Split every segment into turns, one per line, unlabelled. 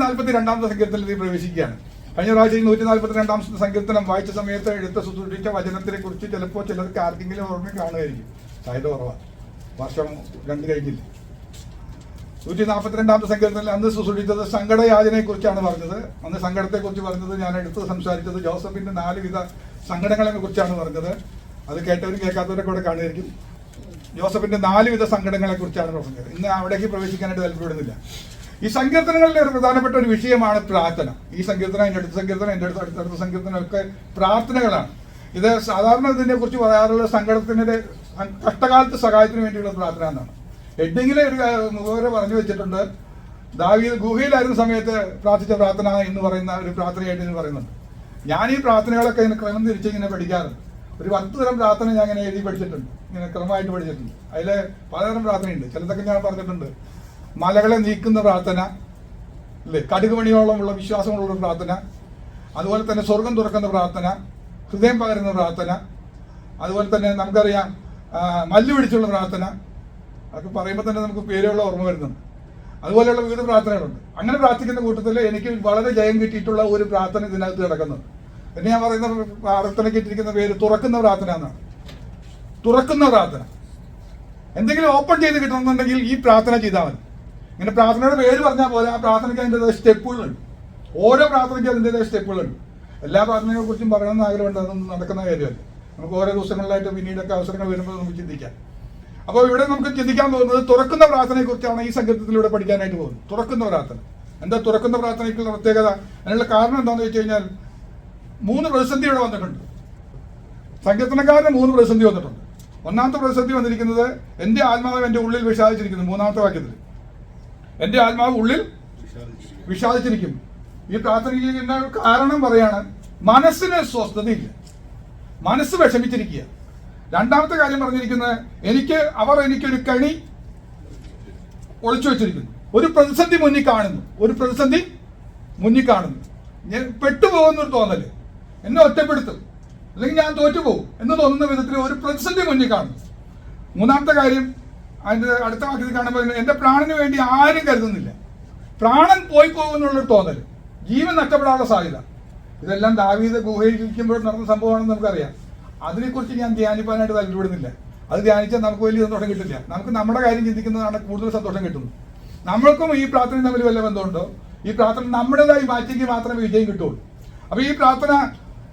142 സങ്കീർത്തനത്തിൽ പ്രവേശിക്കുകയാണ്. കഴിഞ്ഞ പ്രാവശ്യം 142 സങ്കീർത്തനം വായിച്ച സമയത്ത് എടുത്ത് സൂക്ഷിച്ച വചനത്തിനെ കുറിച്ച് ചിലപ്പോൾ ചിലർക്ക് ആർക്കെങ്കിലും ഓർമ്മ കാണുമായിരിക്കും. സാധ്യത കുറവാണ്, വർഷം 2 കഴിഞ്ഞില്ല. 142 സങ്കീർത്തനത്തിൽ അന്ന് സൂക്ഷിച്ചത് സങ്കടയാചനയെ കുറിച്ചാണ് പറഞ്ഞത്. അന്ന് സങ്കടത്തെ കുറിച്ച് പറഞ്ഞത് ഞാൻ എടുത്ത് സംസാരിച്ചത് ജോസഫിന്റെ 4 വിധ സങ്കടങ്ങളെ കുറിച്ചാണ് പറഞ്ഞത്. അത് കേട്ടവരും കേൾക്കാത്തവരൊക്കെ കൂടെ കാണുമായിരിക്കും. ജോസഫിന്റെ 4 വിധ സങ്കടങ്ങളെ കുറിച്ചാണ് പറഞ്ഞത്. ഇന്ന് അവിടേക്ക് പ്രവേശിക്കാനായിട്ട് താല്പര്യപ്പെടുന്നില്ല. ഈ സങ്കീർത്തനങ്ങളിലെ ഒരു പ്രധാനപ്പെട്ട ഒരു വിഷയമാണ് പ്രാർത്ഥന. ഈ സങ്കീർത്തനം, എൻ്റെ അടുത്ത സങ്കീർത്തനം, എൻ്റെ അടുത്ത സങ്കീർത്തനം ഒക്കെ പ്രാർത്ഥനകളാണ്. ഇത് സാധാരണ ഇതിനെ കുറിച്ച് പറയാറുള്ള സങ്കടത്തിന്റെ കഷ്ടകാലത്ത് സഹായത്തിന് വേണ്ടിയുള്ള പ്രാർത്ഥന എന്നാണ്. ഹെഡിങ്ങിലെ ഒരു മുഖവരെ പറഞ്ഞു വെച്ചിട്ടുണ്ട്, ദാവീദ് ഗുഹയിലായിരുന്ന സമയത്ത് പ്രാർത്ഥിച്ച പ്രാർത്ഥന എന്ന് പറയുന്ന ഒരു പ്രാർത്ഥനയായിട്ട് ഇത് പറയുന്നുണ്ട്. ഞാൻ ഈ പ്രാർത്ഥനകളൊക്കെ ഇങ്ങനെ ക്രമം തിരിച്ച് ഇങ്ങനെ പഠിക്കാറുണ്ട്. ഒരു 10 തരം പ്രാർത്ഥന ഞാൻ ഇങ്ങനെ എഴുതി പഠിച്ചിട്ടുണ്ട്, ഇങ്ങനെ ക്രമമായിട്ട് പഠിച്ചിട്ടുണ്ട്. അതിൽ പലതരം പ്രാർത്ഥനയുണ്ട്. ചിലതൊക്കെ ഞാൻ പറഞ്ഞിട്ടുണ്ട്. മലകളെ നീക്കുന്ന പ്രാർത്ഥന, അല്ലേ, കടുകുമണിയോളമുള്ള വിശ്വാസമുള്ള പ്രാർത്ഥന, അതുപോലെ തന്നെ സ്വർഗം തുറക്കുന്ന പ്രാർത്ഥന, ഹൃദയം പകരുന്ന പ്രാർത്ഥന, അതുപോലെ തന്നെ നമുക്കറിയാം മല്ലു പിടിച്ചുള്ള പ്രാർത്ഥന. അതൊക്കെ പറയുമ്പോൾ തന്നെ നമുക്ക് പേരുള്ള ഓർമ്മ വരുന്നുണ്ട്. അതുപോലെയുള്ള വിവിധ പ്രാർത്ഥനകളുണ്ട്. അങ്ങനെ പ്രാർത്ഥിക്കുന്ന കൂട്ടത്തിൽ എനിക്ക് വളരെ ജയം കിട്ടിയിട്ടുള്ള ഒരു പ്രാർത്ഥന ഇതിനകത്ത് കിടക്കുന്നുണ്ട്. പിന്നെ ഞാൻ പറയുന്ന പ്രാർത്ഥനയ്ക്ക് ഇട്ടിരിക്കുന്ന പേര് തുറക്കുന്ന പ്രാർത്ഥന എന്നാണ്. തുറക്കുന്ന പ്രാർത്ഥന. എന്തെങ്കിലും ഓപ്പൺ ചെയ്ത് കിട്ടണമെന്നുണ്ടെങ്കിൽ ഈ പ്രാർത്ഥന ചെയ്താൽ മതി. ഇങ്ങനെ പ്രാർത്ഥനയുടെ പേര് പറഞ്ഞാൽ പോലെ ആ പ്രാർത്ഥനയ്ക്ക് അതിൻ്റെതായ സ്റ്റെപ്പുകളുണ്ട്. ഓരോ പ്രാർത്ഥനയ്ക്കും അതിൻ്റെതായ സ്റ്റെപ്പുകളുണ്ട്. എല്ലാ പ്രാർത്ഥനകളെ കുറിച്ചും പറയണമെന്ന് ആഗ്രഹമുണ്ട്. അതൊന്നും നടക്കുന്ന കാര്യമല്ല. നമുക്ക് ഓരോ ദിവസങ്ങളിലായിട്ട് പിന്നീടൊക്കെ അവസരങ്ങൾ വരുമ്പോൾ നമുക്ക് ചിന്തിക്കാം. അപ്പോൾ ഇവിടെ നമുക്ക് ചിന്തിക്കാൻ പോകുന്നത് തുറക്കുന്ന പ്രാർത്ഥനയെ കുറിച്ചാണ് ഈ സങ്കീർത്തനത്തിലൂടെ പഠിക്കാനായിട്ട് പോകുന്നത്. തുറക്കുന്ന പ്രാർത്ഥന. എന്താ തുറക്കുന്ന പ്രാർത്ഥനയ്ക്കുള്ള പ്രത്യേകത? അതിനുള്ള കാരണം എന്താണെന്ന് വെച്ച് കഴിഞ്ഞാൽ 3 പ്രതിസന്ധി ഇവിടെ വന്നിട്ടുണ്ട്. സങ്കീർത്തനക്കാരന് 3 പ്രതിസന്ധി വന്നിട്ടുണ്ട്. ഒന്നാമത്തെ പ്രതിസന്ധി വന്നിരിക്കുന്നത് എൻ്റെ ആത്മാവ് എൻ്റെ ഉള്ളിൽ വിഷാദിച്ചിരിക്കുന്നു. 3-ാമത്തെ വാക്യത്തിൽ എൻ്റെ ആത്മാവ് ഉള്ളിൽ വിഷാദിച്ചിരിക്കുന്നു. ഈ പ്രാർത്ഥനയ്ക്ക് കാരണം പറയാണ്, മനസ്സിന് സ്വസ്ഥതയില്ല, മനസ്സ് വിഷമിച്ചിരിക്കുക. 2-ാമത്തെ കാര്യം പറഞ്ഞിരിക്കുന്നത്, അവർ എനിക്കൊരു കണി ഒളിച്ചു വെച്ചിരിക്കുന്നു. ഒരു പ്രതിസന്ധി മുന്നിൽ കാണുന്നു. ഞാൻ പെട്ടുപോകുന്നൊരു തോന്നല്, എന്നെ ഒറ്റപ്പെടുത്തും, അല്ലെങ്കിൽ ഞാൻ തോറ്റുപോകും എന്ന് തോന്നുന്ന വിധത്തിൽ ഒരു പ്രതിസന്ധി മുന്നിൽ കാണുന്നു. 3-ാമത്തെ കാര്യം അതിൻ്റെ അടുത്ത വാക്യത്തിൽ കാണുമ്പോൾ, എൻ്റെ പ്രാണന് വേണ്ടി ആരും കരുതുന്നില്ല. പ്രാണൻ പോയി പോകുമെന്നുള്ളൊരു തോന്നൽ, ജീവൻ നഷ്ടപ്പെടാനുള്ള സാധ്യത. ഇതെല്ലാം ദാവീദ് ഗുഹയിലിരിക്കുമ്പോൾ നടന്ന സംഭവമാണെന്ന് നമുക്കറിയാം. അതിനെക്കുറിച്ച് ഞാൻ ധ്യാനിപ്പാനായിട്ട് താല്പര്യപ്പെടുന്നില്ല. അത് ധ്യാനിച്ചാൽ നമുക്ക് വലിയ സന്തോഷം കിട്ടില്ല. നമുക്ക് നമ്മുടെ കാര്യം ചിന്തിക്കുന്നതാണ് കൂടുതൽ സന്തോഷം കിട്ടുന്നത്. നമ്മൾക്കും ഈ പ്രാർത്ഥന തമ്മിൽ വല്ല ബന്ധമുണ്ടോ? ഈ പ്രാർത്ഥന നമ്മുടേതായി മാറ്റിക്ക് മാത്രമേ വിജയം കിട്ടുള്ളൂ. അപ്പോൾ ഈ പ്രാർത്ഥന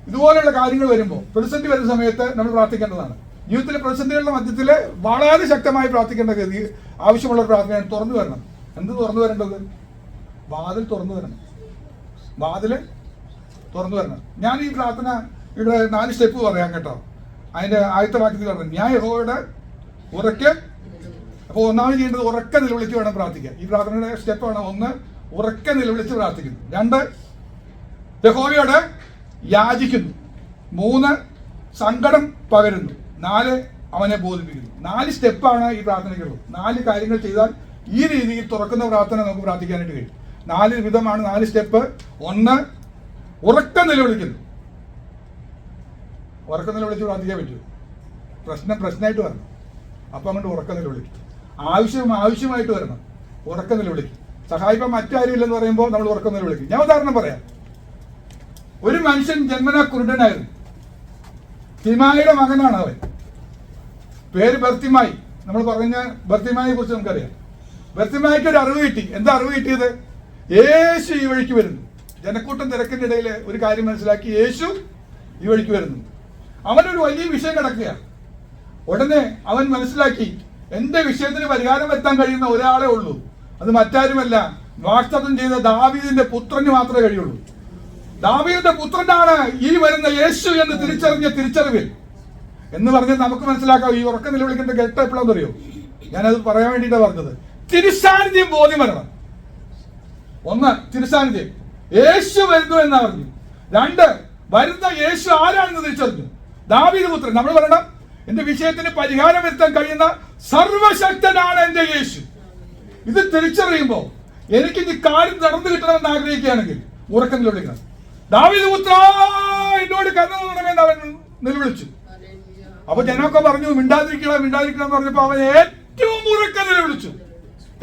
ഇതുപോലെയുള്ള കാര്യങ്ങൾ വരുമ്പോൾ, പ്രതിസന്ധി വരുന്ന സമയത്ത് നമ്മൾ പ്രാർത്ഥിക്കേണ്ടതാണ്. ജീവിതത്തിലെ പ്രതിസന്ധികളുടെ മധ്യത്തിൽ വളരെ ശക്തമായി പ്രാർത്ഥിക്കേണ്ട ഗതി ആവശ്യമുള്ള പ്രാർത്ഥനയാണ് തുറന്നു വരണം. എന്ത് തുറന്നു വരേണ്ടത്? വാതിൽ തുറന്നു വരണം. ഞാൻ ഈ പ്രാർത്ഥന ഇവിടെ 4 സ്റ്റെപ്പ് പറയാം കേട്ടോ. അതിൻ്റെ ആദ്യത്തെ വാക്യത്തിൽ പറഞ്ഞു, ഞാൻ യഹോവയുടെ ഉറക്കെ. അപ്പോൾ ഒന്നാമത് ചെയ്യേണ്ടത് ഉറക്കെ നിലവിളിച്ച് വേണം പ്രാർത്ഥിക്കാൻ. ഈ പ്രാർത്ഥനയുടെ സ്റ്റെപ്പാണ്: 1, ഉറക്കെ നിലവിളിച്ച് പ്രാർത്ഥിക്കുന്നു; 2, യഹോവയോട് യാചിക്കുന്നു; 3, സങ്കടം പകരുന്നു; 4, അവനെ ബോധിപ്പിക്കുന്നു. 4 സ്റ്റെപ്പാണ് ഈ പ്രാർത്ഥനയ്ക്കുള്ളത്. 4 കാര്യങ്ങൾ ചെയ്താൽ ഈ രീതിയിൽ തുറക്കുന്ന പ്രാർത്ഥന നമുക്ക് പ്രാർത്ഥിക്കാനായിട്ട് കഴിയും. 4 വിധമാണ്, 4 സ്റ്റെപ്പ്. 1, ഉറക്കം നിലവിളിക്കുന്നു. ഉറക്കം നിലവിളിച്ച് പ്രാർത്ഥിക്കാൻ പറ്റുമോ? പ്രശ്നമായിട്ട് വരണം. അപ്പം അങ്ങോട്ട് ഉറക്കം നിലവിളിക്കും. ആവശ്യമായിട്ട് വരണം. ഉറക്കം നിലവിളിക്കും. സഹായിപ്പം മറ്റാരും ഇല്ലെന്ന് പറയുമ്പോൾ നമ്മൾ ഉറക്കം നിലവിളിക്കും. ഞാൻ ഉദാഹരണം പറയാം. ഒരു മനുഷ്യൻ ജന്മനാ കുരുടനായിരുന്നു. തിമായിയുടെ മകനാണ് അവൻ. പേര് ബർത്തിമായി. നമ്മൾ പറഞ്ഞ ബർത്തിമായെ കുറിച്ച് നമുക്കറിയാം. ബർത്തിമായിക്ക് ഒരു അറിവ് കിട്ടി. എന്താ അറിവ് കിട്ടിയത്? യേശു ഈ വഴിക്ക് വരുന്നു. ജനക്കൂട്ടം തിരക്കിന്റെ ഇടയിൽ ഒരു കാര്യം മനസ്സിലാക്കി, യേശു ഈ വഴിക്ക് വരുന്നു. അവനൊരു വലിയ വിഷയം കിടക്കുക. ഉടനെ അവൻ മനസ്സിലാക്കി, എന്റെ വിഷയത്തിന് പരിഹാരം വരുത്താൻ കഴിയുന്ന ഒരാളെ ഉള്ളൂ. അത് മറ്റാരുമല്ല, വാഗ്ദത്തം ചെയ്ത ദാവീദിന്റെ പുത്രന് മാത്രമേ കഴിയുള്ളൂ. ദാവീദിന്റെ പുത്രനാണ് ഈ വരുന്ന യേശു എന്ന് തിരിച്ചറിഞ്ഞ തിരിച്ചറിവിൽ എന്ന് പറഞ്ഞ് നമുക്ക് മനസ്സിലാക്കാം. ഈ ഉറക്കം നിലവിളിക്കേണ്ട കേട്ട എപ്പോഴാന്ന് അറിയോ? ഞാനത് പറയാൻ വേണ്ടിയിട്ടാണ് പറഞ്ഞത്. തിരുസാന്നിധ്യം ബോധ്യം വരണം. 1, തിരുസാന്നിധ്യം. യേശു വരുന്നു എന്നാ പറഞ്ഞു. 2, വരുന്ന യേശു ആരാണെന്ന് തിരിച്ചറിഞ്ഞു. ദാവീദ് പുത്രൻ. നമ്മൾ പറയണം, എന്റെ വിഷയത്തിന് പരിഹാരം വരുത്താൻ കഴിയുന്ന സർവശക്തനാണ് എന്റെ യേശു. ഇത് തിരിച്ചറിയുമ്പോൾ എനിക്ക് ഈ കാര്യം നടന്നു കിട്ടണമെന്ന് ആഗ്രഹിക്കുകയാണെങ്കിൽ ഉറക്കം നിലവിളിക്കണം. ദാവീദ് പുത്ര, എന്നോട് കരുണ തോന്നണമെന്ന് അവൻ നിലവിളിച്ചു. അപ്പൊ ജനമൊക്കെ പറഞ്ഞു, മിണ്ടാതിരിക്കണം എന്ന് പറഞ്ഞപ്പോ അവൻ ഏറ്റവും ഉറക്കം നിലവിളിച്ചു.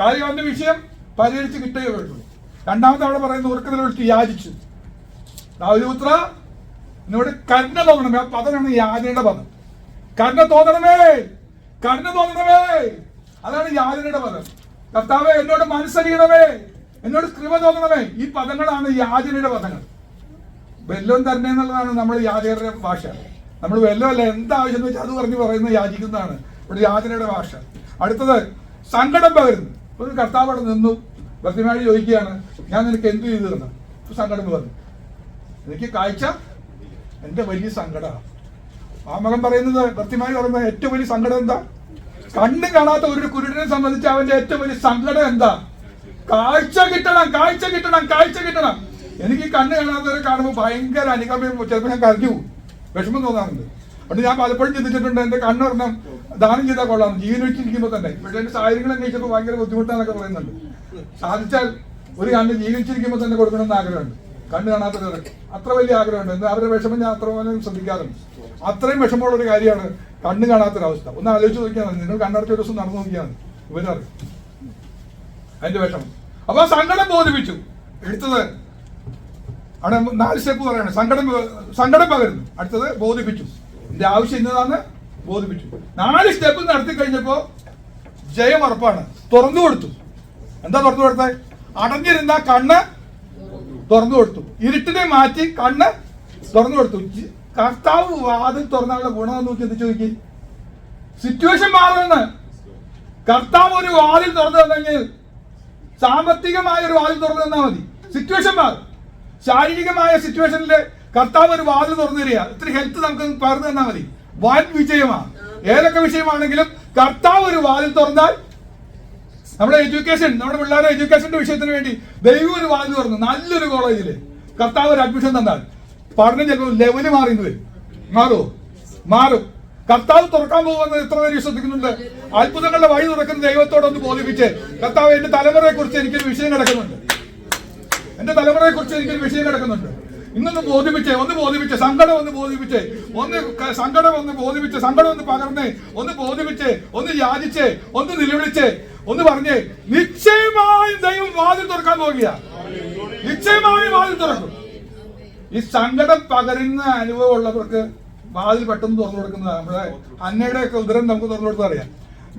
കാര്യം അവന്റെ വിഷയം പരിഹരിച്ച് കിട്ടുകയേ പറ്റുള്ളൂ. രണ്ടാമത്തെ അവിടെ പറയുന്ന ഉറക്കത്തിൽ വിളിച്ച് യാചിച്ചു. ദാവീദുപുത്ര, എന്നോട് കരുണ തോന്നണമേ. ആ പദമാണ് യാചനയുടെ പദം. കരുണ തോന്നണമേ, കരുണ തോന്നണമേ, അതാണ് യാചനയുടെ പദം. കർത്താവേ, എന്നോട് മനസ്സറിയണമേ, എന്നോട് കൃപ തോന്നണമേ. ഈ പദങ്ങളാണ് യാചനയുടെ പദങ്ങൾ. വെല്ലോം തരണേ എന്നുള്ളതാണ് നമ്മൾ യാചകരുടെ ഭാഷ. നമ്മൾ വെല്ലമല്ല, എന്താവശ്യം എന്ന് വെച്ചാൽ അത് പറഞ്ഞ് പറയുന്നത് യാചിക്കുന്നതാണ് ഇവിടെ യാചനയുടെ ഭാഷ. അടുത്തത് സങ്കടം പകരുന്നു. ഒരു കർത്താവ് അവിടെ നിന്നു ഭക്തിമാരി ചോദിക്കുകയാണ്, ഞാൻ നിനക്ക് എന്തു ചെയ്തു തരണം? സങ്കടം പകർന്നു. എനിക്ക് കാഴ്ച എന്റെ വലിയ സങ്കടമാണ്. ആ മകൻ പറയുന്നത്, ഭക്തിമാരി പറയുന്നത് ഏറ്റവും വലിയ സങ്കടം എന്താ? കണ്ണ് കാണാത്ത ഒരു കുരുടനെ സംബന്ധിച്ച് അവന്റെ ഏറ്റവും വലിയ സങ്കടം എന്താ? കാഴ്ച കിട്ടണം, കാഴ്ച കിട്ടണം, കാഴ്ച കിട്ടണം. എനിക്ക് കണ്ണ് കാണാത്തവരെ കാണുമ്പോൾ ഭയങ്കര അനുകമ്പയും, ചിലപ്പോൾ ഞാൻ കരഞ്ഞു പോകും, വിഷമം തോന്നാറുണ്ട്. അതുകൊണ്ട് ഞാൻ പലപ്പോഴും ചിന്തിച്ചിട്ടുണ്ട്, എന്റെ കണ്ണൊരെണ്ണം ദാനം ചെയ്താൽ കൊള്ളാം ജീവൻ വെച്ചിരിക്കുമ്പോൾ തന്നെ. പക്ഷെ എന്റെ സാഹചര്യങ്ങൾ അന്വേഷിച്ചപ്പോൾ ഭയങ്കര ബുദ്ധിമുട്ടാന്നൊക്കെ പറയുന്നുണ്ട്. സാധിച്ചാൽ ഒരു കണ്ണ് ജീവിച്ചിരിക്കുമ്പോൾ തന്നെ കൊടുക്കണമെന്ന് ആഗ്രഹമുണ്ട്. കണ്ണ് കാണാത്തവർക്ക് അത്ര വലിയ ആഗ്രഹമുണ്ട്. എന്നാൽ അവരുടെ വിഷമം ഞാൻ അത്ര പോലെ ശ്രദ്ധിക്കാറുണ്ട്. അത്രയും വിഷമമുള്ള ഒരു കാര്യമാണ് കണ്ണ് കാണാത്തൊരവസ്ഥ. ഒന്ന് ആലോചിച്ച് നോക്കിയാൽ മതി. നിങ്ങൾ കണ്ണടച്ച ഒരു ദിവസം നടന്നു നോക്കിയാൽ മതി, ഇവരറിയും അതിന്റെ വിഷമം. അപ്പൊ സങ്കടം ബോധിപ്പിച്ചു. എടുത്തത് അവിടെ 4 സ്റ്റെപ്പ് പറയാണ്. സങ്കടം പകരുന്നു, അടുത്തത് ബോധിപ്പിച്ചു. എന്റെ ആവശ്യം ഇന്നതാണ്, ബോധിപ്പിച്ചു. 4 സ്റ്റെപ്പ് നടത്തി കഴിഞ്ഞപ്പോ ജയം ഉറപ്പാണ്. തുറന്നു കൊടുത്തു. എന്താ തുറന്നു കൊടുത്തത്? അടഞ്ഞിരുന്ന കണ്ണ് തുറന്നു കൊടുത്തു. ഇരുട്ടിനെ മാറ്റി കണ്ണ് തുറന്നു കൊടുത്തു. കർത്താവ് വാതിൽ തുറന്നുള്ള ഗുണമെന്ന് ചിന്തിച്ചു നോക്കി. സിറ്റുവേഷൻ മാറുമെന്ന്. കർത്താവ് ഒരു വാതിൽ തുറന്നു തന്നെങ്കിൽ, സാമ്പത്തികമായ ഒരു വാതിൽ തുറന്നു തന്നാൽ മതി, സിറ്റുവേഷൻ മാറും. ശാരീരികമായ സിറ്റുവേഷനിൽ കർത്താവ് ഒരു വാതിൽ തുറന്നു തരിക, ഇത്തിരി ഹെൽത്ത് നമുക്ക് പകർന്നു തന്നാൽ മതി, വൻ വിജയമാണ്. ഏതൊക്കെ വിഷയമാണെങ്കിലും കർത്താവ് ഒരു വാതിൽ തുറന്നാൽ, നമ്മുടെ എഡ്യൂക്കേഷൻ, നമ്മുടെ പിള്ളേരുടെ എഡ്യൂക്കേഷന്റെ വിഷയത്തിന് വേണ്ടി ദൈവം ഒരു വാതിൽ തുറന്നു. നല്ലൊരു കോളേജില് കർത്താവ് ഒരു അഡ്മിഷൻ തന്നാൽ പഠനം ചിലപ്പോൾ ലെവല് മാറിയെന്ന് വരും. മാറും. കർത്താവ് തുറക്കാൻ പോകുന്നത് എത്ര പേര് വിശ്വസിക്കുന്നുണ്ട്? അത്ഭുതങ്ങളുടെ വഴി തുറക്കുന്ന ദൈവത്തോടൊന്ന് ബോധിപ്പിച്ച്, കർത്താവ് എന്റെ തലമുറയെ കുറിച്ച് എനിക്കൊരു വിഷയം കിടക്കുന്നുണ്ട്, എന്റെ തലമുറയെ കുറിച്ച് എനിക്കൊരു വിഷയം കിടക്കുന്നുണ്ട്, ഇന്നൊന്ന് ബോധിപ്പിച്ചേ, ഒന്ന് ബോധിപ്പിച്ചേ, സങ്കടം ഒന്ന് ബോധിപ്പിച്ചേ, സങ്കടം ഒന്ന് ബോധിപ്പിച്ചേ, സങ്കടം ഒന്ന് പകർന്നേ, ഒന്ന് ബോധിപ്പിച്ചേ, ഒന്ന് യാചിച്ചേ, ഒന്ന് നിലവിളിച്ചേ, ഒന്ന് പറഞ്ഞേ, നിശ്ചയമായും ദൈവം വാതിൽ തുറക്കാൻ പോകുക. നിശ്ചയമായും വാതിൽ തുറക്കും. ഈ സങ്കടം പകരുന്ന അനുഭവം ഉള്ളവർക്ക് വാതിൽ പെട്ടെന്ന് തുറന്നു കൊടുക്കുന്നതാണ്. നമ്മുടെ അന്നയുടെ ഒക്കെ ഉദരം നമുക്ക് തുറന്നു കൊടുത്താൽ അറിയാം.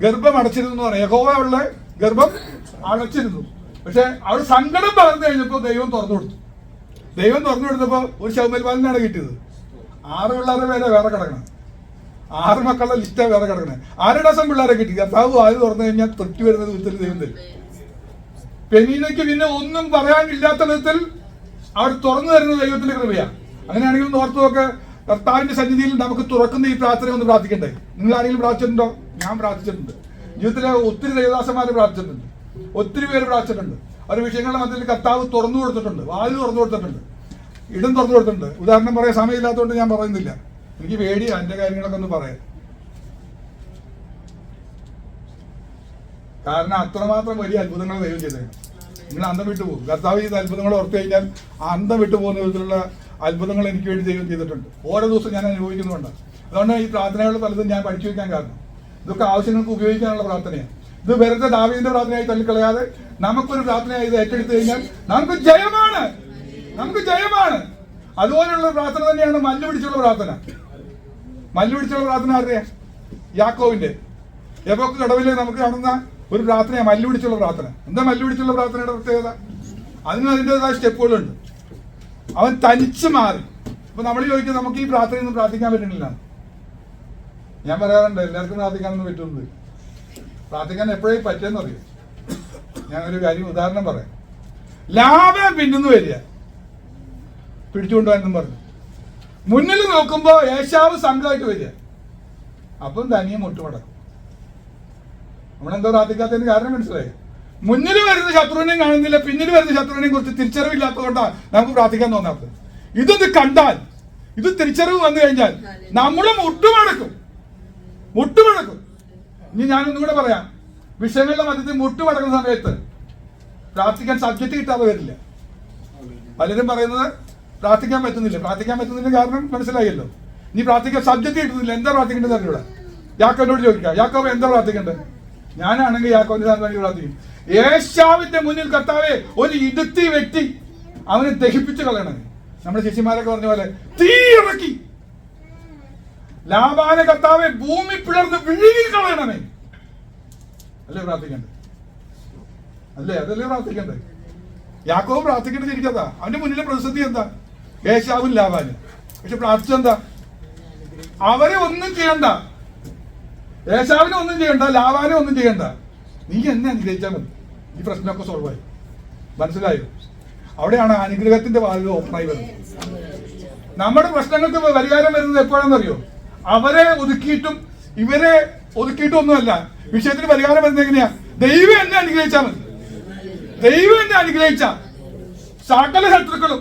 ഗർഭം അടച്ചിരുന്നു എന്ന് പറയാം. യഹോവയുള്ള ഗർഭം അടച്ചിരുന്നു. പക്ഷെ അവിടെ സങ്കടം പകർന്നു കഴിഞ്ഞപ്പോൾ ദൈവം തുറന്നു കൊടുത്തു. ദൈവം തുറന്നു കൊടുത്തപ്പോൾ ഒരു ശൗമൽപാലനാണ് കിട്ടിയത്. 6 പിള്ളേരുടെ പേരെ വേറെ കിടക്കണം. 6 മക്കളുടെ ലിസ്റ്റാണ് വേറെ കിടക്കണേ. 6 ഡസൻ പിള്ളേരെ കിട്ടി. കർത്താവ് വാതിൽ തുറന്നു കഴിഞ്ഞാൽ തൃപ്തി വരുന്ന വിധത്തിൽ ദൈവം തരും. പെനീനയ്ക്ക് പിന്നെ ഒന്നും പറയാനില്ലാത്ത വിധത്തിൽ അവർ തുറന്നു തരുന്ന ദൈവത്തിന്റെ കൃപയാണ്. അങ്ങനെയാണെങ്കിൽ ഒന്ന് ഓർത്തു നോക്ക്, കർത്താവിന്റെ സന്നിധിയിൽ നമുക്ക് തുറക്കുന്ന ഈ പ്രാർത്ഥന ഒന്ന് പ്രാർത്ഥിക്കണ്ടേ? നിങ്ങൾ ആരെങ്കിലും പ്രാർത്ഥിച്ചിട്ടുണ്ടോ? ഞാൻ പ്രാർത്ഥിച്ചിട്ടുണ്ട്. ജീവിതത്തിലെ ഒത്തിരി ദൈവദാസന്മാർ പ്രാർത്ഥിച്ചിട്ടുണ്ട്, ഒത്തിരി പേര് പ്രാർത്ഥിച്ചിട്ടുണ്ട്. അവർ വിഷയങ്ങളുടെ മധ്യത്തിൽ കർത്താവ് തുറന്നു കൊടുത്തിട്ടുണ്ട്, വാതിൽ തുറന്നു കൊടുത്തിട്ടുണ്ട്, ഇടം തുറന്നു കൊടുത്തിട്ടുണ്ട്. ഉദാഹരണം പറയാൻ സമയമില്ലാത്തതുകൊണ്ട് ഞാൻ പറയുന്നില്ല. എനിക്ക് പേടിയാണ് എന്റെ കാര്യങ്ങളൊക്കെ ഒന്ന് പറയാം. കാരണം അത്രമാത്രം വലിയ അത്ഭുതങ്ങൾ ദൈവം ചെയ്തേക്കണം. നിങ്ങൾ അന്തം വിട്ടു പോകും. കർത്താവ് ചെയ്ത അത്ഭുതങ്ങൾ ഓർത്തു കഴിഞ്ഞാൽ അന്തം വിട്ടു പോകുന്ന വിധത്തിലുള്ള അത്ഭുതങ്ങൾ എനിക്ക് വേണ്ടി ദൈവം ചെയ്തിട്ടുണ്ട്. ഓരോ ദിവസവും ഞാൻ അനുഭവിക്കുന്നുണ്ട്. അതുകൊണ്ട് ഈ പ്രാർത്ഥനകൾ പലതും ഞാൻ പഠിച്ചു വയ്ക്കാൻ കാരണം ഇതൊക്കെ ആവശ്യങ്ങൾക്ക് ഉപയോഗിക്കാനുള്ള പ്രാർത്ഥനയാണ്. ഇത് വെറുതെ ദാവീദിന്റെ പ്രാർത്ഥനയായി തള്ളിക്കളയാതെ നമുക്കൊരു പ്രാർത്ഥനയായി ഇത് ഏറ്റെടുത്തു കഴിഞ്ഞാൽ നമുക്ക് ജയമാണ്, നമുക്ക് ജയമാണ്. അതുപോലെയുള്ള പ്രാർത്ഥന തന്നെയാണ് മല്ല് പിടിച്ചുള്ള പ്രാർത്ഥന. മല്ല് പിടിച്ചുള്ള പ്രാർത്ഥന ആരുടെയാ? യാക്കോവിന്റെ. യബോക്ക് കടവിൽ നമുക്ക് കാണുന്ന ഒരു പ്രാർത്ഥനയാണ് മല്ല് പിടിച്ചുള്ള പ്രാർത്ഥന. എന്താ മല്ല് പിടിച്ചുള്ള പ്രാർത്ഥനയുടെ പ്രത്യേകത? അതിനും അതിൻ്റെതായ സ്റ്റെപ്പുകളുണ്ട്. അവൻ തനിച്ച് മാറി. അപ്പൊ നമ്മൾ ചോദിക്കും, നമുക്ക് ഈ പ്രാർത്ഥനയൊന്നും പ്രാർത്ഥിക്കാൻ പറ്റണില്ല. ഞാൻ പറയാറുണ്ട്, എല്ലാവർക്കും പ്രാർത്ഥിക്കാനൊന്നും പറ്റുന്നത്. പ്രാർത്ഥിക്കാൻ എപ്പോഴേ പറ്റുമെന്ന് അറിയാം. ഞാനൊരു കാര്യം ഉദാഹരണം പറയാം. ലാഭം പിന്നുന്നു വരിക, പിടിച്ചുകൊണ്ടുവരാനും പറഞ്ഞു. മുന്നിൽ നോക്കുമ്പോ ഏശാവ് സംഘമായിട്ട് വരിക. അപ്പം തനിയെ മുട്ടുമടക്കും. നമ്മളെന്തോ പ്രാർത്ഥിക്കാത്തതിന് കാരണം മനസ്സിലായി. മുന്നിൽ വരുന്ന ശത്രുവിനെയും കാണുന്നില്ല, പിന്നിൽ വരുന്ന ശത്രുവിനെയും കുറിച്ച് തിരിച്ചറിവില്ലാത്തതുകൊണ്ടാണ് നമുക്ക് പ്രാർത്ഥിക്കാൻ തോന്നാത്തത്. ഇതൊന്ന് കണ്ടാൽ, ഇത് തിരിച്ചറിവ് വന്നു കഴിഞ്ഞാൽ നമ്മൾ മുട്ടുമടക്കും. ഇനി ഞാനൊന്നും കൂടെ പറയാം. വിഷയങ്ങളുടെ മധ്യത്തിൽ മുട്ടുമടക്കുന്ന സമയത്ത് പ്രാർത്ഥിക്കാൻ സബ്ജക്റ്റ് കിട്ടാതെ വരില്ല. പലരും പറയുന്നത് പ്രാർത്ഥിക്കാൻ പറ്റുന്നില്ല കാരണം മനസ്സിലായല്ലോ. നീ പ്രാർത്ഥിക്കാൻ സബ്ജക്റ്റ് കിട്ടുന്നില്ല, എന്താ പ്രാർത്ഥിക്കേണ്ടത് അറിയൂടെ? യാക്കോവിനോട് ചോദിക്കാം, യാക്കോബ് എന്താ പ്രാർത്ഥിക്കേണ്ടത്? ഞാനാണെങ്കിൽ യാക്കോവിന്റെ സ്ഥാനത്ത് വേണ്ടി പ്രാർത്ഥിക്കും. ഏശാവിന്റെ മുന്നിൽ കർത്താവെ ഒരു ഇടുത്തി വ്യക്തി അവനെ ദഹിപ്പിച്ചു കളയണമേ. നമ്മുടെ ശിശുമാരൊക്കെ പറഞ്ഞ പോലെ തീ ഇറക്കി ലാബാനെ കർത്താവെ ഭൂമി പിളർന്ന് വിഴുങ്ങി കളയണമേ. അല്ലേ പ്രാർത്ഥിക്കണ്ടേ? അതല്ലേ പ്രാർത്ഥിക്കണ്ടേ? യാക്കോബ് പ്രാർത്ഥിക്കേണ്ടത് ശരിക്കതാ. അവന്റെ മുന്നിലെ പ്രതിസന്ധി എന്താ? ഏശാവും ലാബാനും. പക്ഷെ പ്രാർത്ഥിച്ചെന്താ? അവരെ ഒന്നും ചെയ്യണ്ട, ഏശാവിനെ ഒന്നും ചെയ്യണ്ട, ലാബാനെ ഒന്നും ചെയ്യണ്ട, നീ എന്നെ അനുഗ്രഹിച്ചാൽ മതി, ഈ പ്രശ്നമൊക്കെ സോൾവ് ആയി. മനസ്സിലായോ? അവിടെയാണ് അനുഗ്രഹത്തിന്റെ വാതിൽ ഓപ്പണായി വരുന്നത്. നമ്മുടെ പ്രശ്നങ്ങൾക്ക് പരിഹാരം വരുന്നത് എപ്പോഴാണെന്നറിയോ? അവരെ ഒതുക്കിയിട്ടും ഇവരെ ഒതുക്കിയിട്ടും ഒന്നുമല്ല. വിഷയത്തിന് പരിഹാരം വരുന്നത് എങ്ങനെയാ? ദൈവം എന്നെ അനുഗ്രഹിച്ചാൽ മതി. ദൈവം എന്നെ അനുഗ്രഹിച്ച സകല ശത്രുക്കളും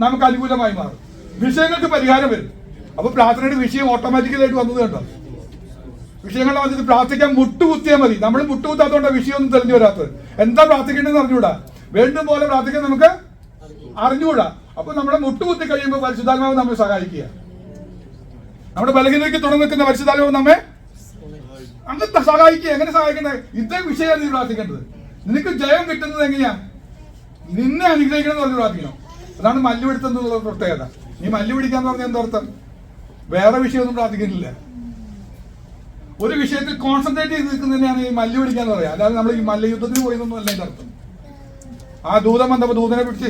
നമുക്ക് അനുകൂലമായി മാറും. വിഷയങ്ങൾക്ക് പരിഹാരം വരും. അപ്പൊ പ്രാർത്ഥനയുടെ വിഷയം ഓട്ടോമാറ്റിക്കലായിട്ട് വന്നത് കണ്ടോ? വിഷയങ്ങളുടെ മധ്യത്തിൽ പ്രാർത്ഥിക്കാൻ മുട്ടുകുത്തിയാൽ മതി. നമ്മൾ മുട്ടുകുത്താത്തതുകൊണ്ടാണ് വിഷയമൊന്നും തെളിഞ്ഞു വരാത്തത്. എന്താ പ്രാർത്ഥിക്കേണ്ടതെന്ന് അറിഞ്ഞുകൂടാ, വേണ്ടും പോലെ പ്രാർത്ഥിക്കാൻ നമുക്ക് അറിഞ്ഞുകൂടാ. അപ്പൊ നമ്മുടെ മുട്ടുകുത്തി കഴിയുമ്പോൾ പരിശുദ്ധാത്മാവ് നമ്മെ സഹായിക്കുക. നമ്മുടെ ബലഹീനതയ്ക്ക് തുറന്നു നിൽക്കുന്ന പരിശുദ്ധാത്മാവ് നമ്മെ അങ്ങ് സഹായിക്കുക. എങ്ങനെ സഹായിക്കേണ്ടത്? ഇതേ വിഷയമാണ് നീ പ്രാർത്ഥിക്കേണ്ടത്. നിനക്ക് ജയം കിട്ടുന്നത് എങ്ങനെയാ? നിന്നെ അനുഗ്രഹിക്കണം എന്ന് പറഞ്ഞ് പ്രാർത്ഥിക്കണം. അതാണ് മല്ലുപിടുത്തുന്നുള്ള പ്രത്യേകത. നീ മല്ലു പിടിക്കാന്ന് പറഞ്ഞാൽ എന്താ അർത്ഥം? വേറെ വിഷയമൊന്നും പ്രാർത്ഥിക്കുന്നില്ല. ഒരു വിഷയത്തിൽ കോൺസെൻട്രേറ്റ് ചെയ്ത് നിൽക്കുന്നതിനെയാണ് ഈ മല്ലു പിടിക്കാന്ന് പറയാം. അല്ലാതെ നമ്മൾ ഈ മല്ലയുദ്ധത്തിന് പോയതൊന്നും അല്ല അതിന്റെ അർത്ഥം. ആ ദൂതം വന്നപ്പോ ദൂതനെ പിടിച്ച്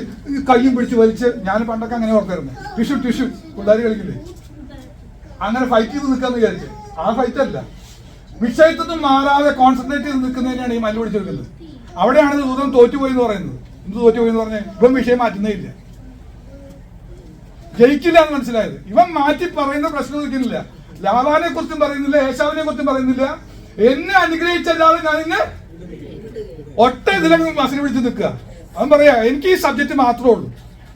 കയ്യും പിടിച്ച് വലിച്ച്, ഞാൻ പണ്ടൊക്കെ അങ്ങനെ ഓർത്തായിരുന്നു, ടിഷ്യൂ പിള്ളേർ കളിക്കില്ലേ, അങ്ങനെ ഫൈറ്റ് ചെയ്ത് നിൽക്കാന്ന് വിചാരിച്ചു. ആ ഫൈറ്റ് അല്ല, വിഷയത്തൊന്നും മാറാതെ കോൺസെൻട്രേറ്റ് ചെയ്ത് നിൽക്കുന്നതിനാണ് ഈ മല്ലു പിടിച്ച് നിൽക്കുന്നത്. അവിടെയാണ് ദൂതം തോറ്റുപോയി എന്ന് പറയുന്നത്. എന്ത് തോറ്റുപോയി എന്ന് പറഞ്ഞാൽ ഇവൻ വിഷയം മാറ്റുന്നേ ഇല്ല, ജയിക്കില്ല എന്ന് മനസ്സിലായത്. ഇവൻ മാറ്റി പറയുന്ന പ്രശ്നം നിൽക്കുന്നില്ല. ലാബാനെ കുറിച്ചും പറയുന്നില്ല, ഏശാവിനെ കുറിച്ചും പറയുന്നില്ല. എന്നെ അനുഗ്രഹിച്ചല്ലാതെ ഞാൻ ഇന്ന് ഒറ്റ ഇതിലങ്ങ് മസിനെ പിടിച്ച് നിൽക്കുക. അവൻ പറയാ എനിക്ക് ഈ സബ്ജക്റ്റ് മാത്രമേ ഉള്ളൂ,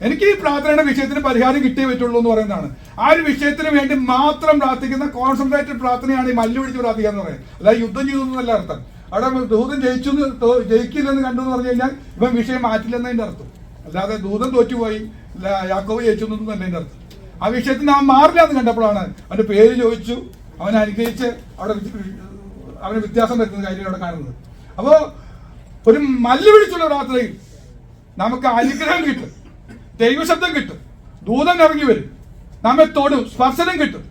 എനിക്ക് ഈ പ്രാർത്ഥനയുടെ വിഷയത്തിന് പരിഹാരം കിട്ടിയേ പറ്റുള്ളൂ എന്ന് പറയുന്നതാണ്. ആ ഒരു വിഷയത്തിന് വേണ്ടി മാത്രം പ്രാർത്ഥിക്കുന്ന കോൺസെൻട്രേറ്റഡ് പ്രാർത്ഥനയാണ് ഈ മല്ലു പിടിച്ച് പ്രാർത്ഥിക്കുക എന്ന് പറയുന്നത്. അല്ലാതെ യുദ്ധം ചെയ്തു എന്നല്ല അർത്ഥം. അവിടെ ദൂതൻ ജയിക്കില്ലെന്ന് കണ്ടു എന്ന് പറഞ്ഞു കഴിഞ്ഞാൽ ഇവൻ വിഷയം മാറ്റില്ലെന്നതിന്റെ അർത്ഥം. അല്ലാതെ ദൂതൻ തോറ്റുപോയി യാക്കോബ് ജയിച്ചു എന്നൊന്നും അല്ല അതിന്റെ അർത്ഥം. ആ വിഷയത്തിന് അവൻ മാറില്ല എന്ന് കണ്ടപ്പോഴാണ് അവന്റെ പേര് ചോദിച്ചു, അവനെ അനുഗ്രഹിച്ച് അവിടെ അവന് വ്യത്യാസം വരുന്ന കാര്യം അവിടെ കാണുന്നത്. അപ്പോ ഒരു മല്ലു പിടിച്ചുള്ള പ്രാർത്ഥനയിൽ നമുക്ക് അനുഗ്രഹം കിട്ടും, ദൈവശബ്ദം കിട്ടും, ദൂതൻ ഇറങ്ങി വരും, നമ്മെ തൊടും, സ്പർശനം കിട്ടും.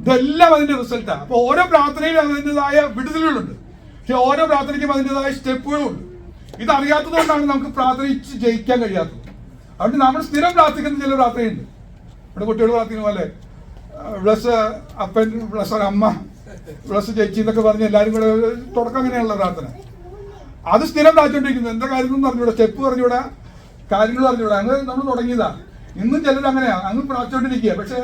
ഇതെല്ലാം അതിന്റെ റിസൾട്ടാണ്. അപ്പൊ ഓരോ പ്രാർത്ഥനയിലും അതിൻ്റെതായ വിടുതലുകളുണ്ട്, പക്ഷെ ഓരോ പ്രാർത്ഥനയ്ക്കും അതിൻ്റെതായ സ്റ്റെപ്പുകളുണ്ട്. ഇതറിയാത്തത് കൊണ്ടാണ് നമുക്ക് പ്രാർത്ഥിച്ച് ജയിക്കാൻ കഴിയാത്തത്. അതുകൊണ്ട് നമ്മൾ സ്ഥിരം പ്രാർത്ഥിക്കുന്ന ചില പ്രാർത്ഥനയുണ്ട്. ഇവിടെ കുട്ടികൾ പ്രാർത്ഥിക്കുന്ന പോലെ ബ്ലസ് അപ്പൻ, ബ്ലസ് അമ്മ, ബ്ലസ് ചേച്ചി എന്നൊക്കെ പറഞ്ഞ് എല്ലാവരും കൂടെ തുടക്കം അങ്ങനെയുള്ള പ്രാർത്ഥന. അത് സ്ഥിരം പ്രാർത്ഥിച്ചുകൊണ്ടിരിക്കുന്നത്. എന്താ കാര്യം പറഞ്ഞുകൂടാ, സ്റ്റെപ്പ് പറഞ്ഞുകൂടാ, കാര്യങ്ങൾ പറഞ്ഞുകൂടാ. അങ്ങനെ നമ്മൾ തുടങ്ങിയതാ. ഇന്നും ചിലർ അങ്ങനെയാ, അങ്ങ് പ്രാർത്ഥിച്ചുകൊണ്ടിരിക്കുക. പക്ഷെ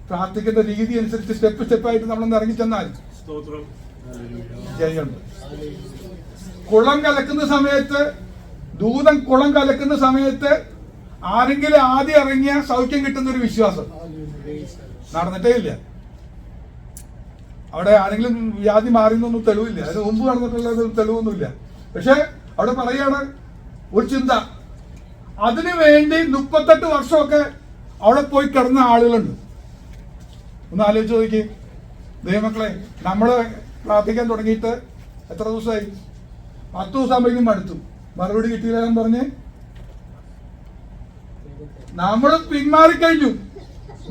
പ്രാർത്ഥിക്കുന്ന രീതി അനുസരിച്ച് സ്റ്റെപ്പായിട്ട് നമ്മളൊന്ന് ഇറങ്ങി ചെന്നാൽ ജയമുണ്ട്. കുളം കലക്കുന്ന സമയത്ത്, ദൂതൻ കുളം കലക്കുന്ന സമയത്ത് ആരെങ്കിലും ആദ്യം ഇറങ്ങിയ സൗഖ്യം കിട്ടുന്ന ഒരു വിശ്വാസം നടന്നിട്ടേ ഇല്ല. അവിടെ ആരെങ്കിലും വ്യാധി മാറിയെന്നൊന്നും തെളിവില്ല, അതിന് മുമ്പ് നടന്നിട്ടുള്ള തെളിവൊന്നുമില്ല. പക്ഷെ അവിടെ പറയാണ് ഒരു ചിന്ത, അതിനു വേണ്ടി 38 വർഷമൊക്കെ അവിടെ പോയി കിടന്ന ആളുകളുണ്ട്. ഒന്ന് ആലോചിച്ച് നോക്കി ദൈവമക്കളെ, നമ്മള് പ്രാർത്ഥിക്കാൻ തുടങ്ങിയിട്ട് എത്ര ദിവസമായി? 10 ദിവസമാകുമ്പോഴേക്കും മടുത്തു, മറുപടി കിട്ടിയില്ല എന്ന് പറഞ്ഞ് നമ്മൾ പിന്മാറിക്കഴിഞ്ഞു,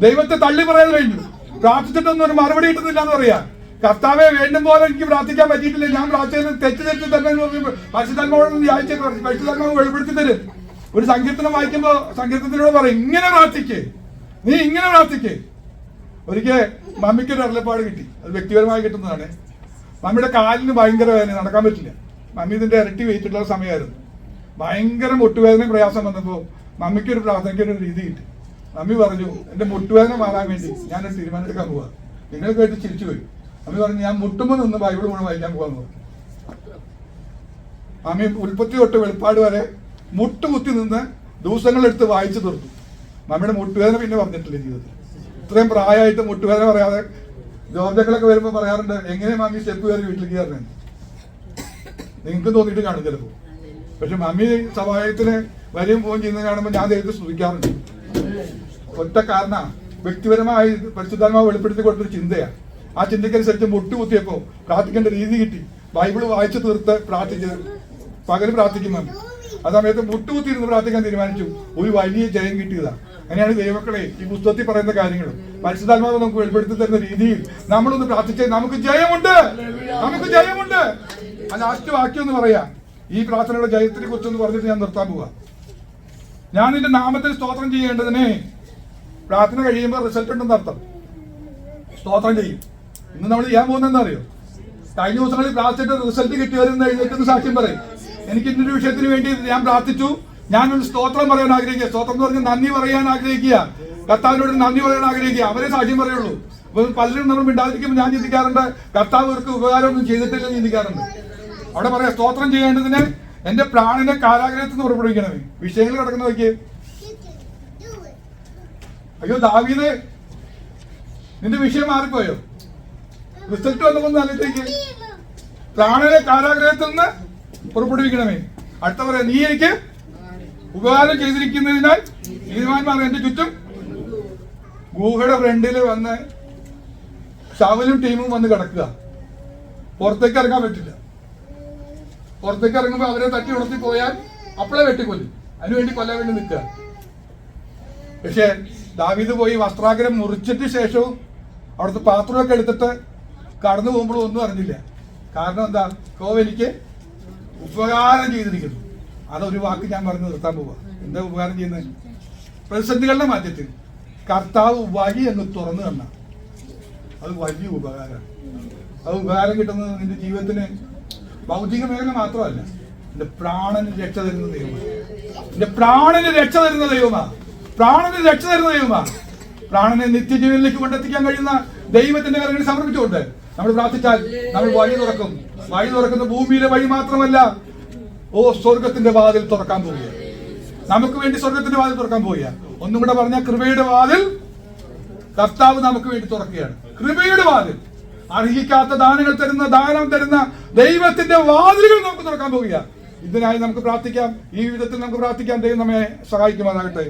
ദൈവത്തെ തള്ളി പറയാൻ കഴിഞ്ഞു, പ്രാർത്ഥിച്ചിട്ടൊന്നും ഒരു മറുപടി കിട്ടുന്നില്ല എന്ന് പറയാ. കർത്താവെ വേണ്ടും പോലെ എനിക്ക് പ്രാർത്ഥിക്കാൻ പറ്റിയിട്ടില്ല, ഞാൻ പ്രാർത്ഥിച്ചതിന് തെറ്റ് തന്നെ പരിശുദ്ധാത്മാവോട് പരിശുദ്ധാത്മാവ് വെളിപ്പെടുത്തി തരും. ഒരു സങ്കീർത്തനം വായിക്കുമ്പോ സങ്കീർത്തനത്തിലൂടെ പറയും, ഇങ്ങനെ പ്രാർത്ഥിക്കേ, നീ ഇങ്ങനെ പ്രാർത്ഥിക്കേ. ഒരിക്കൽ മമ്മിക്കൊരു അരുളപ്പാട് കിട്ടി, അത് വ്യക്തിപരമായി കിട്ടുന്നതാണ്. മമ്മിയുടെ കാലിന് ഭയങ്കര വേദന, നടക്കാൻ പറ്റില്ല. മമ്മി ഇതിന്റെ ഇരട്ടി വെയിറ്റുള്ള സമയമായിരുന്നു. ഭയങ്കര മുട്ടുവേദന പ്രയാസം വന്നപ്പോൾ മമ്മിക്കൊരു പ്രാർത്ഥനയ്ക്കൊരു രീതി കിട്ടി. മമ്മി പറഞ്ഞു, എന്റെ മുട്ടുവേദന മാറാൻ വേണ്ടി ഞാനൊരു തീരുമാനം എടുക്കാൻ പോവാ. നിങ്ങൾ കേട്ട് ചിരിച്ചു പോയി. മമ്മി പറഞ്ഞു, ഞാൻ മുട്ടുമ്പോൾ നിന്ന് ബൈബിൾ മുഴുവൻ വായിക്കാൻ പോകാന്ന് പറഞ്ഞു. മമ്മി ഉൽപ്പത്തി തൊട്ട് വെളിപ്പാട് വരെ മുട്ടുകുത്തി നിന്ന് ദിവസങ്ങളെടുത്ത് വായിച്ചു തീർത്തു. മമ്മിയുടെ മുട്ടുവേദന പിന്നെ പറഞ്ഞിട്ടില്ല ജീവിതത്തിൽ. ഇത്രയും പ്രായമായിട്ട് മുട്ടുവേദന പറയാതെ ജോർജക്കളൊക്കെ വരുമ്പോൾ പറയാറുണ്ട്, എങ്ങനെ മമ്മി സ്റ്റെപ്പ് കയറി വീട്ടിലേക്ക് കയറുന്നത് നിങ്ങൾക്ക് തോന്നിയിട്ട് കാണും ചിലപ്പോൾ. പക്ഷെ മമ്മി സഹായത്തിന് വരെയും പോവുകയും ചെയ്യുന്നത് കാണുമ്പോൾ ഞാൻ ദൈവത്തെ സ്തുതിക്കാറുണ്ട്. ഒറ്റ കാരണ വ്യക്തിപരമായി പരിശുദ്ധാത്മാവ് വെളിപ്പെടുത്തി കൊടുത്തൊരു ചിന്തയാണ്. ആ ചിന്തയ്ക്കനുസരിച്ച് മുട്ടുകുത്തിയപ്പോൾ പ്രാർത്ഥിക്കേണ്ട രീതി കിട്ടി. ബൈബിള് വായിച്ചു തീർത്ത് പ്രാർത്ഥിച്ച് പകല് പ്രാർത്ഥിക്കുന്നുണ്ട്. ആ സമയത്ത് മുട്ടുകുത്തിയിരുന്ന് പ്രാർത്ഥിക്കാൻ തീരുമാനിച്ചു. ഒരു വലിയ ജയം കിട്ടിയതാ. അങ്ങനെയാണ് ദൈവമക്കളെ ഈ പുസ്തകത്തിൽ പറയുന്ന കാര്യങ്ങളും പരിശുദ്ധാത്മാവ് നമുക്ക് വെളിപ്പെടുത്തി തരുന്ന രീതിയിൽ നമ്മളൊന്ന് പ്രാർത്ഥിച്ചേ നമുക്ക് ജയമുണ്ട്, നമുക്ക് ജയമുണ്ട്. ആ ലാസ്റ്റ് വാക്യം ഒന്ന് പറയാം. ഈ പ്രാർത്ഥനയുടെ ജയത്തിനെ കുറിച്ചൊന്ന് പറഞ്ഞിട്ട് ഞാൻ നിർത്താൻ പോവാ. ഞാൻ നിന്റെ നാമത്തിൽ സ്തോത്രം ചെയ്യേണ്ടതിനെ പ്രാർത്ഥന കഴിയുമ്പോൾ റിസൾട്ട് ഉണ്ടെന്ന് അർത്ഥം. സ്തോത്രം ചെയ്യും. ഇന്ന് നമ്മൾ ചെയ്യാൻ പോകുന്നതെന്ന് അറിയോ? കഴിഞ്ഞ ദിവസങ്ങളിൽ പ്രാർത്ഥിച്ചിട്ട് റിസൾട്ട് കിട്ടിയവരെന്ന് എഴുന്നേറ്റ് സാക്ഷ്യം പറയും. എനിക്ക് ഇന്നൊരു വിഷയത്തിന് വേണ്ടി ഞാൻ പ്രാർത്ഥിച്ചു, ഞാനൊരു സ്തോത്രം പറയാൻ ആഗ്രഹിക്കുക. സ്തോത്രം എന്ന് പറഞ്ഞാൽ നന്ദി പറയാൻ ആഗ്രഹിക്കുക, കർത്താവിനോട് നന്ദി പറയാൻ ആഗ്രഹിക്കുക. അവരെ സാക്ഷ്യം പറയുള്ളൂ. പലരും നമ്മൾ മിണ്ടാതിരിക്കുമ്പോൾ ഞാൻ ചിന്തിക്കാറുണ്ട്, കർത്താവ് അവർക്ക് ഉപകാരമൊന്നും ചെയ്തിട്ടില്ലെന്ന് ചിന്തിക്കാറുണ്ട്. അവിടെ പറയാം, സ്തോത്രം ചെയ്യേണ്ടതിന് എന്റെ പ്രാണനെ കാരാഗ്രഹത്തിൽ നിന്ന് പുറപ്പെടുവിക്കണമേ. വിഷയങ്ങൾ കിടക്കുന്ന നോക്കിയേ. അയ്യോ ദാവീദ്, നിന്റെ വിഷയം മാറിപ്പോയോ? റിസൾട്ട് വന്നപ്പോ ആലോചിക്ക്. പ്രാണനെ കാരാഗ്രഹത്തിൽ നിന്ന് പുറപ്പെടുവിക്കണമേ. അടുത്ത പറയാം, നീ എനിക്ക് ഉപകാരം ചെയ്തിരിക്കുന്നതിനാൽ നീതിമാന്മാർ എന്റെ ചുറ്റും. ഗുഹയുടെ ഫ്രണ്ടിൽ വന്ന് ശൗലും ടീമും വന്ന് കിടക്കുക. പുറത്തേക്ക് ഇറങ്ങാൻ പറ്റില്ല. പുറത്തേക്ക് ഇറങ്ങുമ്പോൾ അവരെ തട്ടി ഉണർത്തി പോയാൽ അപ്പളെ വെട്ടിക്കൊല്ലും. അതിനുവേണ്ടി കൊല്ലാൻ വേണ്ടി നിൽക്കുക. പക്ഷെ ദാവീദ് പോയി വസ്ത്രാഗ്രം മുറിച്ചിട്ട് ശേഷവും അവിടുത്തെ പാത്രമൊക്കെ എടുത്തിട്ട് കടന്നു പോകുമ്പോഴും ഒന്നും അറിഞ്ഞില്ല. കാരണം എന്താ? യഹോവ എനിക്ക് ഉപകാരം ചെയ്തിരിക്കുന്നു. അതൊരു വാക്ക് ഞാൻ പറഞ്ഞു നിർത്താൻ പോവാ. എന്താ ഉപകാരം ചെയ്യുന്നത്? പ്രതിസന്ധികളുടെ മധ്യത്തിൽ കർത്താവ് വഴി അങ്ങ് തുറന്നു തന്ന അത് വലിയ ഉപകാരമാണ്. അത് ഉപകാരം കിട്ടുന്നത് നിന്റെ ജീവിതത്തിന് ഭൗതിക മേഖല മാത്രമല്ല, നിന്റെ പ്രാണന് രക്ഷ തരുന്ന ദൈവമാണ്. നിന്റെ പ്രാണന് രക്ഷ തരുന്ന ദൈവമാ. പ്രാണന് രക്ഷ തരുന്ന ദൈവമാ. പ്രാണനെ നിത്യജീവനിലേക്ക് കൊണ്ടെത്തിക്കാൻ കഴിയുന്ന ദൈവത്തിന്റെ കരങ്ങളിൽ സമർപ്പിച്ചുകൊണ്ട് നമ്മൾ പ്രാർത്ഥിച്ചാൽ നമ്മൾ വഴി തുറക്കും. വഴി തുറക്കുന്ന ഭൂമിയിലെ വഴി മാത്രമല്ല, സ്വർഗത്തിന്റെ വാതിൽ തുറക്കാൻ പോവുക. നമുക്ക് വേണ്ടി സ്വർഗത്തിന്റെ വാതിൽ തുറക്കാൻ പോവുക. ഒന്നും കൂടെ പറഞ്ഞ, കൃപയുടെ വാതിൽ കർത്താവ് നമുക്ക് വേണ്ടി തുറക്കുകയാണ്. കൃപയുടെ വാതിൽ, അർഹിക്കാത്ത ദാനങ്ങൾ തരുന്ന, ദാനം തരുന്ന ദൈവത്തിന്റെ വാതിലുകൾ നമുക്ക് തുറക്കാൻ പോവുക. ഇതിനായി നമുക്ക് പ്രാർത്ഥിക്കാം. ഈ വിധത്തിൽ നമുക്ക് പ്രാർത്ഥിക്കാം. ദൈവം നമ്മെ സഹായിക്കുമാറാകട്ടെ.